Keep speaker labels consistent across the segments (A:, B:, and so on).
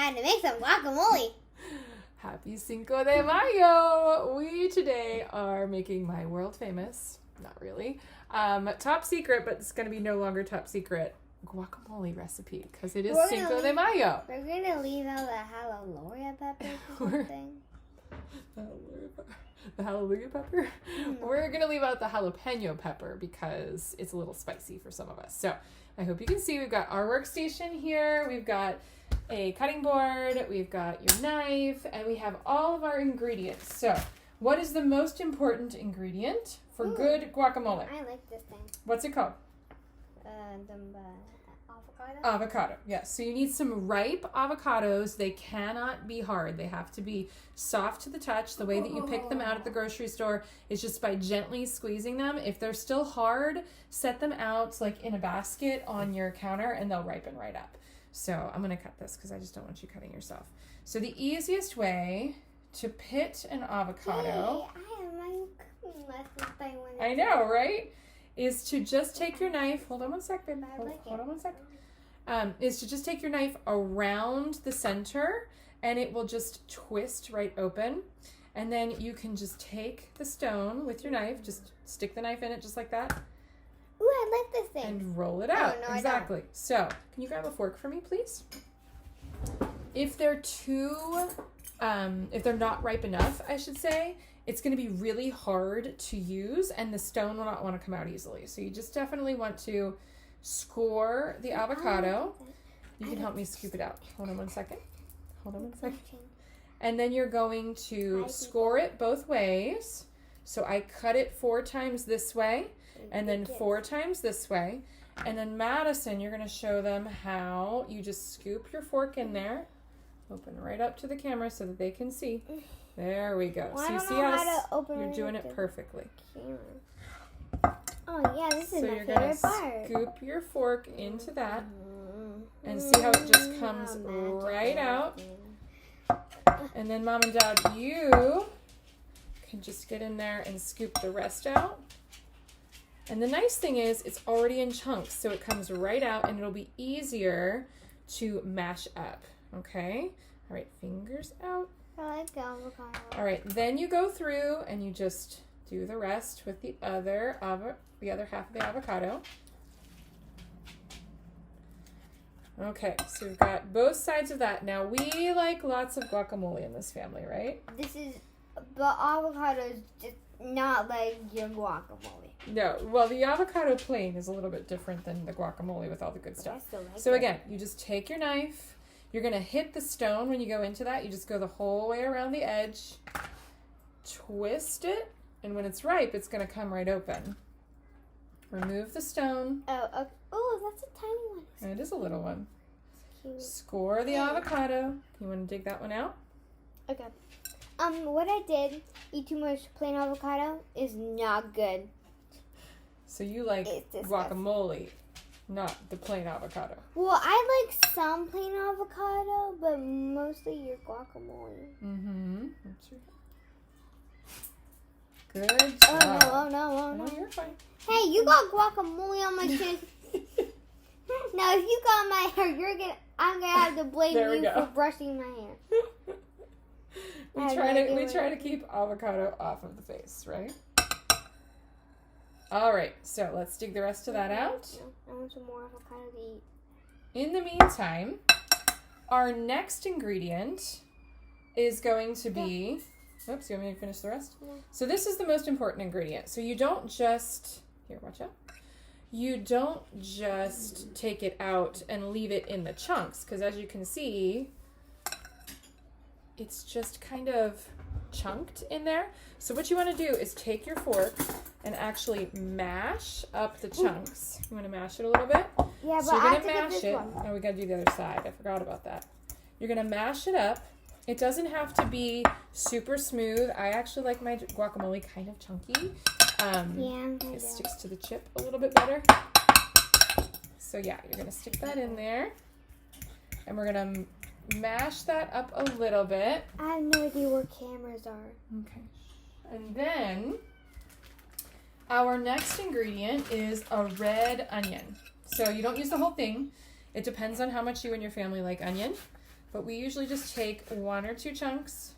A: how to make some guacamole.
B: Happy Cinco de Mayo! We today are making my world famous, not really, top secret, but it's going to be no longer top secret, guacamole recipe because it is Cinco de Mayo.
A: We're going to leave out the hallelujah pepper or something.
B: The hallelujah pepper? We're going to leave out the jalapeño pepper because it's a little spicy for some of us. So I hope you can see we've got our workstation here. We've got a cutting board. We've got your knife. And we have all of our ingredients. So what is the most important ingredient for good guacamole?
A: I like this thing.
B: What's it called?
A: Avocado?
B: Avocado, yes. So you need some ripe avocados. They cannot be hard. They have to be soft to the touch. The way that you pick them out at the grocery store is just by gently squeezing them. If they're still hard, set them out like in a basket on your counter and they'll ripen right up. So I'm going to cut this because I just don't want you cutting yourself. So the easiest way to pit an avocado...
A: Hey, I have my cooking lesson thing.
B: I know, right? Is to just take your knife... Hold on one second. Hold on one second. Is to just take your knife around the center and it will just twist right open. And then you can just take the stone with your knife, just stick the knife in it just like that.
A: Ooh, I like this thing.
B: And roll it out.
A: No,
B: exactly. So, can you grab a fork for me, please? If they're if they're not ripe enough, I should say, it's going to be really hard to use and the stone will not want to come out easily. So you just definitely want to score the avocado. You can help me scoop it out. Hold on one second. And then you're going to score it both ways. So I cut it 4 times this way and then 4 times this way. And then Madison, you're going to show them how you just scoop your fork in there. Open right up to the camera so that they can see. There we go.
A: Well,
B: so you see how you're doing it perfectly.
A: Oh yeah, this is my favorite part.
B: So you're going to scoop your fork into that and see how it just comes right out. And then Mom and Dad, you can just get in there and scoop the rest out. And the nice thing is it's already in chunks, so it comes right out and it'll be easier to mash up. Okay? All right, fingers out.
A: I like the avocado.
B: All right, then you go through and you just do the rest with the other half of the avocado. Okay, so we've got both sides of that. Now, we like lots of guacamole in this family, right?
A: The avocado is just not like your guacamole.
B: No, well, the avocado plain is a little bit different than the guacamole with all the good stuff. So again, you just take your knife. You're going to hit the stone when you go into that. You just go the whole way around the edge, twist it, and when it's ripe, it's going to come right open. Remove the stone.
A: Oh, okay. Oh, that's a tiny one.
B: And it is a little one.
A: Cute.
B: Score the avocado. You want to dig that one out?
A: Okay. What I did, eat too much plain avocado, is not good.
B: So you like guacamole, not the plain avocado.
A: Well, I like some plain avocado, but mostly your guacamole.
B: Mm-hmm. Good job.
A: Oh no.
B: No, you're fine.
A: Hey, you got guacamole on my chin. Now, if you got my hair, I'm gonna have to blame you for brushing my hair.
B: We try to keep avocado off of the face, right? All right, so let's dig the rest of that out.
A: I want some more avocado to eat.
B: In the meantime, our next ingredient is going to be... Oops, you want me to finish the rest?
A: Yeah.
B: So this is the most important ingredient. So you don't just... Here, watch out. You don't just take it out and leave it in the chunks, because as you can see, it's just kind of chunked in there. So what you want to do is take your fork and actually mash up the chunks. You want to mash it a little bit?
A: Yeah, but
B: so you're
A: I
B: going
A: have
B: to
A: to get
B: mash
A: this
B: it.
A: one.
B: Oh, we got to do the other side. I forgot about that. You're going to mash it up. It doesn't have to be super smooth. I actually like my guacamole kind of chunky. It sticks to the chip a little bit better. So yeah, you're going to stick that in there. And we're going to mash that up a little bit.
A: I have no idea where cameras are.
B: Okay. And then our next ingredient is a red onion. So you don't use the whole thing. It depends on how much you and your family like onion. But we usually just take 1 or 2 chunks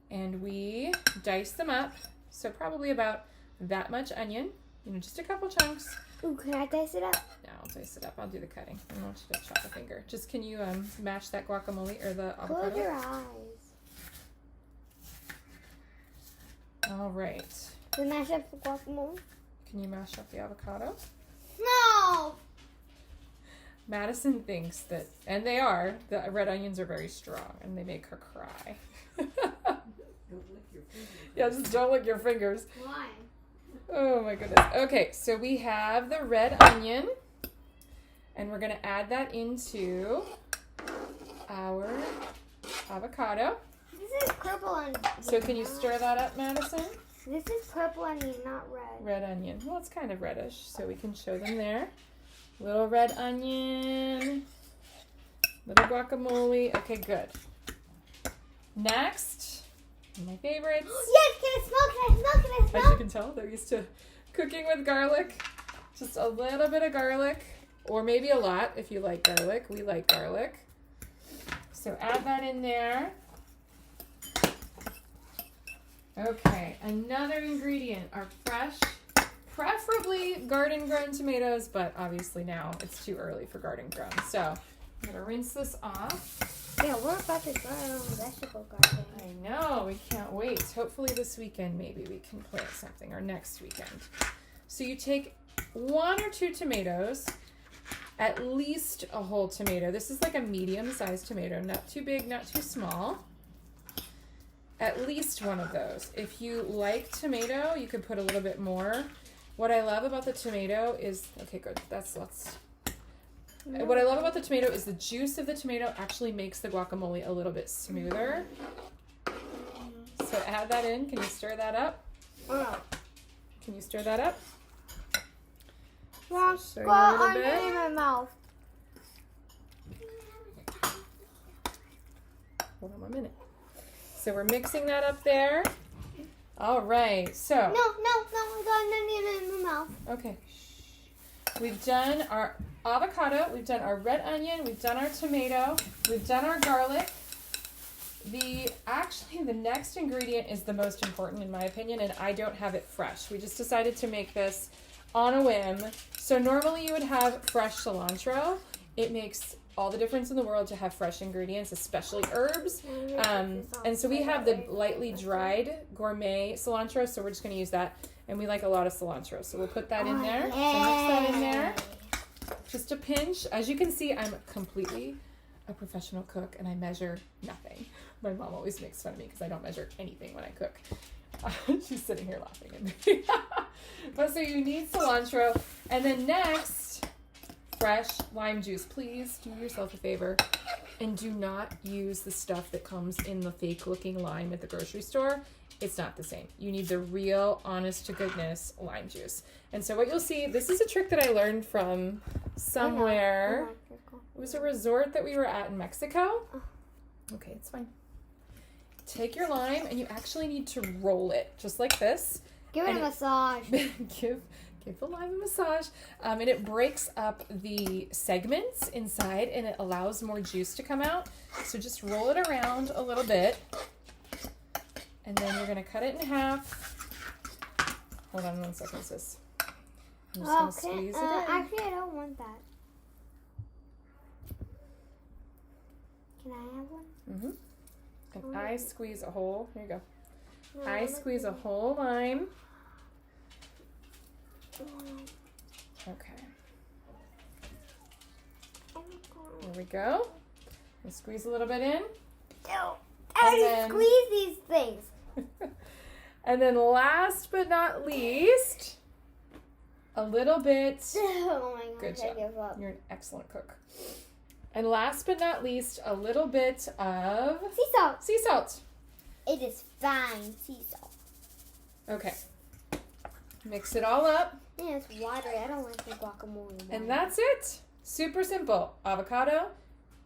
B: and we dice them up. So probably about that much onion, just a couple chunks.
A: Ooh, can I dice it up?
B: No, I'll dice it up. I'll do the cutting. I don't want you to chop a finger. Just can you mash that guacamole or the avocado?
A: Close your eyes.
B: All right.
A: Can I mash up the guacamole?
B: Can you mash up the avocado?
A: No!
B: Madison thinks that, and they are, the red onions are very strong and they make her cry.
C: Don't lick your fingers.
B: Yeah, just don't lick your fingers.
A: Why?
B: Oh my goodness. Okay, so we have the red onion and we're going to add that into our avocado.
A: This is purple onion.
B: So can you stir that up, Madison?
A: This is purple onion, not red.
B: Red onion. Well, it's kind of reddish, so we can show them there. Little red onion. Little guacamole. Okay, good. Next, my favorites.
A: Yes, can I smell? Can I smell? Can I
B: As you
A: smell?
B: can tell, they're used to cooking with garlic. Just a little bit of garlic, or maybe a lot if you like garlic. We like garlic. So add that in there. Okay, another ingredient are fresh, preferably garden grown tomatoes, but obviously now it's too early for garden grown. So I'm gonna rinse this off.
A: Yeah, we're about to grow our own vegetable garden.
B: I know, we can't wait. Hopefully this weekend maybe we can plant something, or next weekend. So you take 1 or 2 tomatoes, at least a whole tomato. This is like a medium-sized tomato, not too big, not too small. At least one of those. If you like tomato, you could put a little bit more. What I love about the tomato is, okay, good. What I love about the tomato is the juice of the tomato actually makes the guacamole a little bit smoother. So add that in. Can you stir that up? Can you stir that up?
A: Well,
B: stir
A: got
B: a little
A: onion
B: bit.
A: in my mouth.
B: Hold on 1 minute. So we're mixing that up there. All right. So.
A: No, I got an onion in my mouth.
B: Okay. We've done our avocado, we've done our red onion, we've done our tomato, we've done our garlic. The next ingredient is the most important in my opinion, and I don't have it fresh. We just decided to make this on a whim. So normally you would have fresh cilantro. It makes all the difference in the world to have fresh ingredients, especially herbs. And so we have the lightly dried gourmet cilantro, so we're just going to use that. And we like a lot of cilantro, so we'll put that in there. So mix that in there. Just a pinch. As you can see, I'm completely a professional cook, and I measure nothing. My mom always makes fun of me because I don't measure anything when I cook. She's sitting here laughing at me. But so you need cilantro. And then next, fresh lime juice. Please do yourself a favor and do not use the stuff that comes in the fake looking lime at the grocery store. It's not the same. You need the real, honest to goodness lime juice. And so what you'll see, this is a trick that I learned from somewhere. It was a resort that we were at in Mexico. Okay, it's fine. Take your lime and you actually need to roll it just like this.
A: Give it a massage.
B: Give the lime a massage. And it breaks up the segments inside and it allows more juice to come out. So just roll it around a little bit. And then you're going to cut it in half. Hold on 1 second, sis. I'm just going to squeeze it in.
A: Actually, I don't want that. Can I have one?
B: Mm-hmm. And I squeeze a whole, here you go. No, I squeeze a whole lime. Okay. Here we go. And squeeze a little bit in.
A: Ew. I squeeze these things.
B: And then last but not least, a little bit.
A: Oh my gosh,
B: Good job.
A: I give up.
B: You're an excellent cook. And last but not least, a little bit of
A: sea salt.
B: Sea salt.
A: It is fine sea salt.
B: Okay. Mix it all up.
A: Yeah, it's watery. I don't like the guacamole.
B: And that's it. Super simple. Avocado,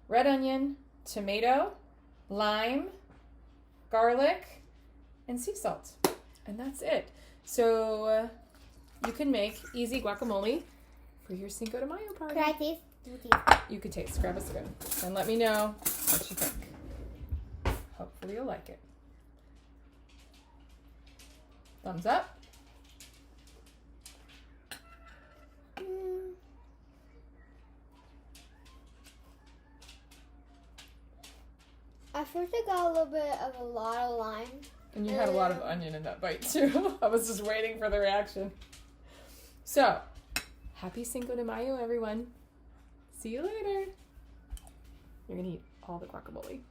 B: red onion, tomato, lime, garlic, and sea salt. And that's it. So you can make easy guacamole for your Cinco de Mayo party.
A: Can I taste?
B: You could taste. Grab a spoon and let me know What you think? Hopefully you'll like it. Thumbs up.
A: At first I got a little bit of a lot of lime.
B: And you had a lot of onion in that bite too. I was just waiting for the reaction. So, happy Cinco de Mayo, everyone. See you later. You're gonna eat all the guacamole.